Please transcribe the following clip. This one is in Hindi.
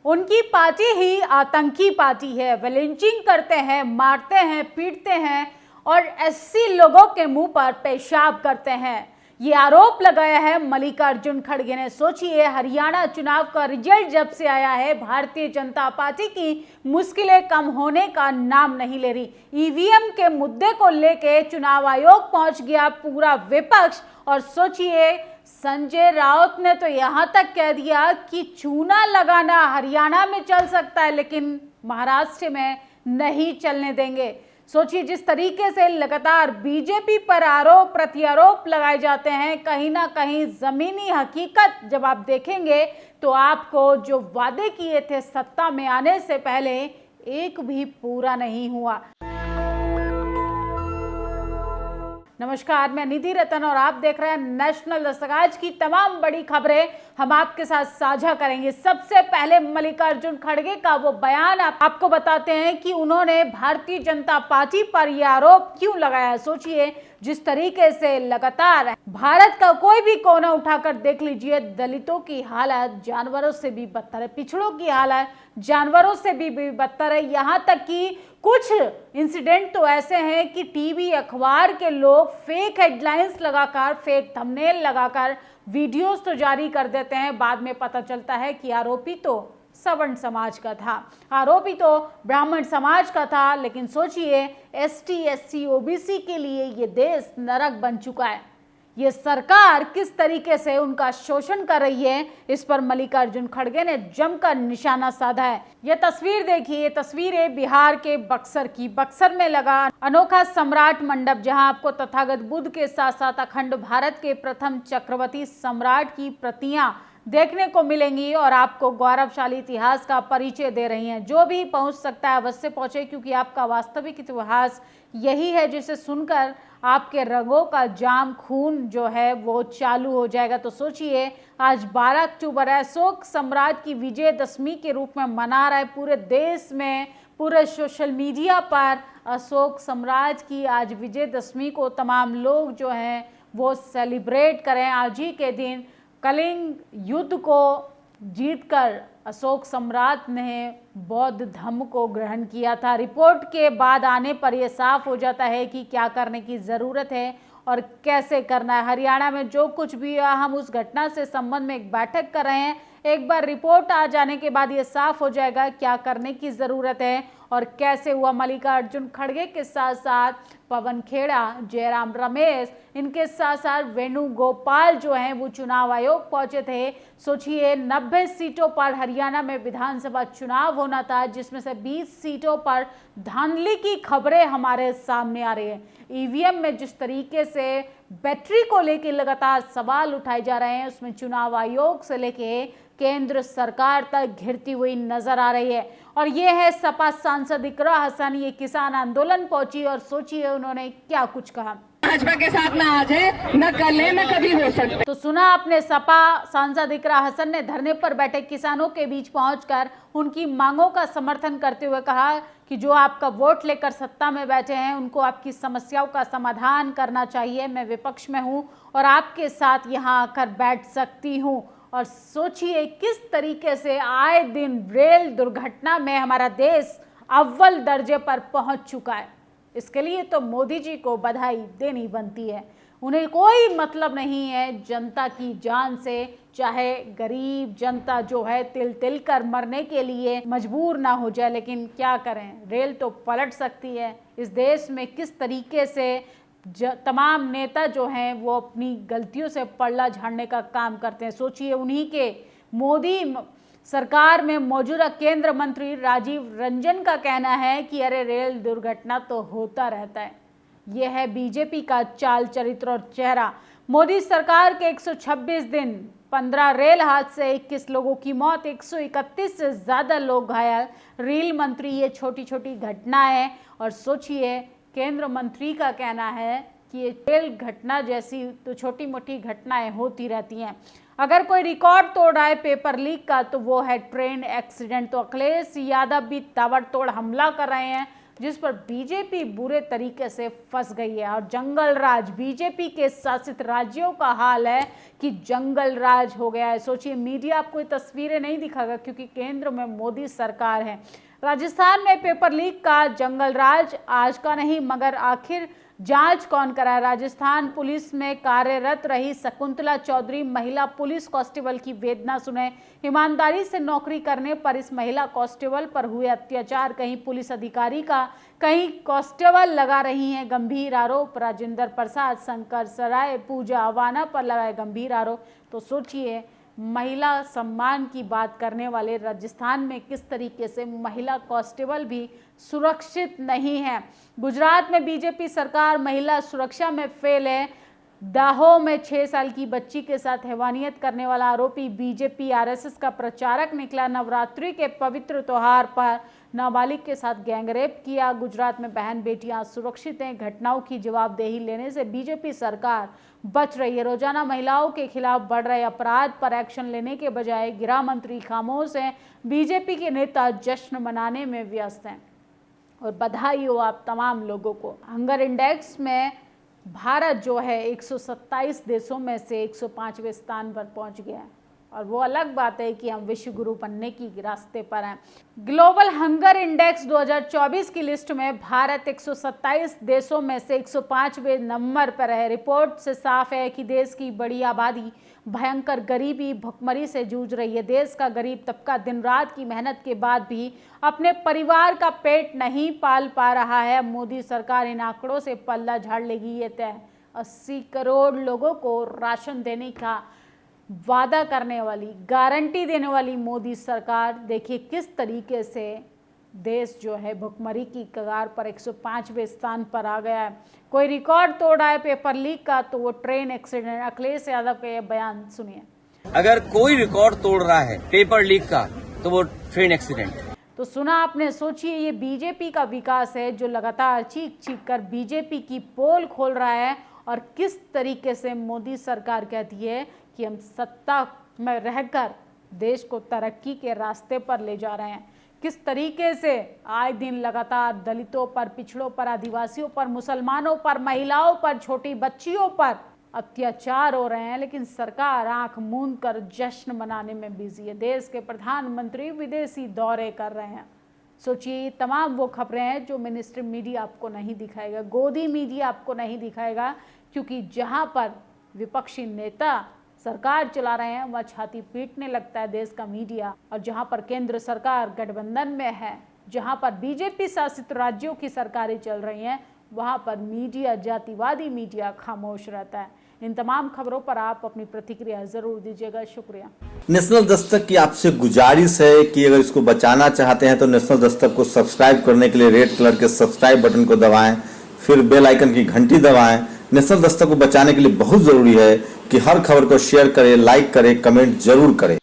उनकी पार्टी ही आतंकी पार्टी है। वे लिंचिंग करते हैं, मारते हैं, पीटते हैं और एससी लोगों के मुंह पर पेशाब करते हैं। ये आरोप लगाया है मल्लिकार्जुन खड़गे ने। सोचिए, हरियाणा चुनाव का रिजल्ट जब से आया है, भारतीय जनता पार्टी की मुश्किलें कम होने का नाम नहीं ले रही। ईवीएम के मुद्दे को लेके चुनाव आयोग पहुंच गया पूरा विपक्ष। और सोचिए, संजय राउत ने तो यहां तक कह दिया कि चूना लगाना हरियाणा में चल सकता है, लेकिन महाराष्ट्र में नहीं चलने देंगे। सोचिए, जिस तरीके से लगातार बीजेपी पर आरोप प्रत्यारोप लगाए जाते हैं, कहीं ना कहीं जमीनी हकीकत जब आप देखेंगे तो आपको जो वादे किए थे सत्ता में आने से पहले, एक भी पूरा नहीं हुआ। नमस्कार, मैं निधि रतन और आप देख रहे हैं नेशनल दस्तक। आज की तमाम बड़ी खबरें हम आपके साथ साझा करेंगे। सबसे पहले मल्लिकार्जुन खड़गे का वो बयान आपको बताते हैं कि उन्होंने भारतीय जनता पार्टी पर यह आरोप क्यों लगाया। सोचिए, जिस तरीके से लगातार भारत का कोई भी कोना उठाकर देख लीजिए, दलितों की हालत जानवरों से भी बदतर है, पिछड़ों की हालत जानवरों से भी बदतर है। यहाँ तक कि कुछ इंसिडेंट तो ऐसे हैं कि टीवी अखबार के लोग फेक हेडलाइंस लगाकर, फेक थंबनेल लगाकर वीडियोस तो जारी कर देते हैं। बाद में पता चलता है कि आरोपी तो सवर्ण समाज का था, आरोपी तो ब्राह्मण समाज का था। लेकिन सोचिए, एसटी, एससी, ओबीसी के लिए ये देश नरक बन चुका है। ये सरकार किस तरीके से उनका शोषण कर रही है, इस पर मल्लिकार्जुन खड़गे ने जमकर निशाना साधा है। ये तस्वीर देखिए, तस्वीर है बिहार के बक्सर की। बक्सर में लगा अनोखा सम्राट मंडप, जहां आपको तथागत बुद्ध के साथ साथ अखंड भारत के प्रथम चक्रवर्ती सम्राट की प्रतियां देखने को मिलेंगी और आपको गौरवशाली इतिहास का परिचय दे रही हैं। जो भी पहुंच सकता है अवश्य पहुंचे, क्योंकि आपका वास्तविक इतिहास यही है जिसे सुनकर आपके रगों का जाम खून जो है वो चालू हो जाएगा। तो सोचिए, आज 12 अक्टूबर है, अशोक सम्राट की विजयदशमी के रूप में मना रहा है पूरे देश में, पूरे सोशल मीडिया पर अशोक सम्राट की आज विजयदशमी को तमाम लोग जो हैं वो सेलिब्रेट करें। आज ही के दिन कलिंग युद्ध को जीतकर अशोक सम्राट ने बौद्ध धर्म को ग्रहण किया था। रिपोर्ट के बाद आने पर यह साफ हो जाता है कि क्या करने की ज़रूरत है और कैसे करना है। हरियाणा में जो कुछ भी हुआ, हम उस घटना से संबंध में एक बैठक कर रहे हैं। एक बार रिपोर्ट आ जाने के बाद ये साफ हो जाएगा क्या करने की ज़रूरत है और कैसे हुआ। मल्लिकार्जुन खड़गे के साथ साथ पवन खेड़ा, जयराम रमेश, इनके साथ साथ वेणुगोपाल जो हैं वो चुनाव आयोग पहुंचे थे। सोचिए, 90 सीटों पर हरियाणा में विधानसभा चुनाव होना था, जिसमें से 20 सीटों पर धांधली की खबरें हमारे सामने आ रही है। ईवीएम में जिस तरीके से बैटरी को लेकर लगातार सवाल उठाए जा रहे हैं, उसमें चुनाव आयोग से लेके केंद्र सरकार तक घिरती हुई नजर आ रही है। और ये है सपा सांसद इकरा हसन, ये किसान आंदोलन पहुंची और सोचिए उन्होंने क्या कुछ कहा। भाजपा के साथ ना आज है, न कल है, न कभी हो सकता। तो सुना आपने, सपा सांसद इकरा हसन ने धरने पर बैठे किसानों के बीच पहुंचकर उनकी मांगों का समर्थन करते हुए कहा कि जो आपका वोट लेकर सत्ता में बैठे हैं उनको आपकी समस्याओं का समाधान करना चाहिए। मैं विपक्ष में हूं और आपके साथ यहां आकर बैठ सकती हूं। और सोचिए, किस तरीके से आए दिन रेल दुर्घटना में हमारा देश अव्वल दर्जे पर पहुंच चुका है। इसके लिए तो मोदी जी को बधाई देनी बनती है। उन्हें कोई मतलब नहीं है जनता की जान से, चाहे गरीब जनता जो है तिल तिल कर मरने के लिए मजबूर ना हो जाए। लेकिन क्या करें, रेल तो पलट सकती है। इस देश में किस तरीके से तमाम नेता जो हैं वो अपनी गलतियों से पल्ला झाड़ने का काम करते हैं। सोचिए, उन्हीं के मोदी सरकार में मौजूदा केंद्र मंत्री राजीव रंजन का कहना है कि अरे रेल दुर्घटना तो होता रहता है। यह है बीजेपी का चाल चरित्र और चेहरा। मोदी सरकार के 126 दिन, 15 रेल हादसे, 21 लोगों की मौत, 131 से ज्यादा लोग घायल। रेल मंत्री, ये छोटी छोटी घटना है। और सोचिए, केंद्र मंत्री का कहना है कि ये रेल घटना जैसी तो छोटी मोटी घटनाएं होती रहती हैं। अगर कोई रिकॉर्ड तोड़ रहा है पेपर लीक का तो वो है ट्रेन एक्सीडेंट। तो अखिलेश यादव भी ताबड़तोड़ हमला कर रहे हैं जिस पर बीजेपी बुरे तरीके से फंस गई है। और जंगल राज, बीजेपी के शासित राज्यों का हाल है कि जंगल राज हो गया है। सोचिए, मीडिया आपको ये तस्वीरें नहीं दिखाएगा क्योंकि केंद्र में मोदी सरकार है। राजस्थान में पेपर लीक का जंगल राज आज का नहीं, मगर आखिर जांच कौन कराए? राजस्थान पुलिस में कार्यरत रही शकुंतला चौधरी महिला पुलिस कांस्टेबल की वेदना सुने। ईमानदारी से नौकरी करने पर इस महिला कांस्टेबल पर हुए अत्याचार, कहीं पुलिस अधिकारी का, कहीं कांस्टेबल लगा रही हैं गंभीर आरोप। राजेंद्र प्रसाद, शंकर सराय, पूजा अवाना पर लगाए गंभीर आरोप। तो सोचिए, महिला सम्मान की बात करने वाले राजस्थान में किस तरीके से महिला कांस्टेबल भी सुरक्षित नहीं है। गुजरात में बीजेपी सरकार महिला सुरक्षा में फेल है। दाहो में 6 साल की बच्ची के साथ हैवानियत करने वाला आरोपी बीजेपी आरएसएस का प्रचारक निकला। नवरात्रि के पवित्र त्योहार पर नाबालिग के साथ गैंगरेप किया। गुजरात में बहन बेटियां सुरक्षित हैं। घटनाओं की जवाबदेही लेने से बीजेपी सरकार बच रही है। रोजाना महिलाओं के खिलाफ बढ़ रहे अपराध पर एक्शन लेने के बजाय गृह मंत्री खामोश हैं। बीजेपी के नेता जश्न मनाने में व्यस्त हैं। और बधाई हो आप तमाम लोगों को। हंगर इंडेक्स में भारत जो है 127 देशों में से 105वें स्थान पर पहुंच गया है। और वो अलग बात है कि हम विश्व गुरु बनने की रास्ते पर हैं। ग्लोबल हंगर इंडेक्स 2024 की लिस्ट में भारत 127 देशों में से 105वें नंबर पर है। रिपोर्ट से साफ है कि देश की बड़ी आबादी भयंकर गरीबी, भुखमरी से जूझ रही है। देश का गरीब तबका दिन रात की मेहनत के बाद भी अपने परिवार का पेट नहीं पाल पा रहा है। मोदी सरकार इन आंकड़ों से पल्ला झाड़ लेगी ये तय। 80 करोड़ लोगों को राशन देने का वादा करने वाली, गारंटी देने वाली मोदी सरकार, देखिए किस तरीके से देश जो है भुखमरी की कगार पर 105वें स्थान पर आ गया है। कोई रिकॉर्ड तोड़ रहा है पेपर लीक का तो वो ट्रेन एक्सीडेंट। अखिलेश यादव का ये बयान सुनिए। अगर कोई रिकॉर्ड तोड़ रहा है पेपर लीक का तो वो ट्रेन एक्सीडेंट। तो सुना आपने। सोचिए, ये बीजेपी का विकास है जो लगातार चीख चीख कर बीजेपी की पोल खोल रहा है। और किस तरीके से मोदी सरकार कहती है कि हम सत्ता में रहकर देश को तरक्की के रास्ते पर ले जा रहे हैं। किस तरीके से आए दिन लगातार दलितों पर, पिछड़ों पर, आदिवासियों पर, मुसलमानों पर, महिलाओं पर, छोटी बच्चियों पर अत्याचार हो रहे हैं, लेकिन सरकार आंख मूंद कर जश्न मनाने में बिजी है। देश के प्रधानमंत्री विदेशी दौरे कर रहे हैं। सोचिए, तमाम वो खबरें हैं जो मिनिस्ट्री मीडिया आपको नहीं दिखाएगा, गोदी मीडिया आपको नहीं दिखाएगा, क्योंकि जहां पर विपक्षी नेता सरकार चला रहे हैं वह छाती पीटने लगता है देश का मीडिया। और जहां पर केंद्र सरकार गठबंधन में है, जहां पर बीजेपी शासित राज्यों की सरकारें चल रही हैं, वहां पर मीडिया, जातिवादी मीडिया खामोश रहता है। इन तमाम खबरों पर आप अपनी प्रतिक्रिया जरूर दीजिएगा। शुक्रिया। नेशनल दस्तक की आपसे गुजारिश है कि अगर इसको बचाना चाहते हैं तो नेशनल दस्तक को सब्सक्राइब करने के लिए रेड कलर के सब्सक्राइब बटन को दबाएं, फिर बेल आइकन की घंटी दबाएं। नेशनल दस्तक को बचाने के लिए बहुत जरूरी है कि हर खबर को शेयर करें, लाइक करें, कमेंट जरूर करें।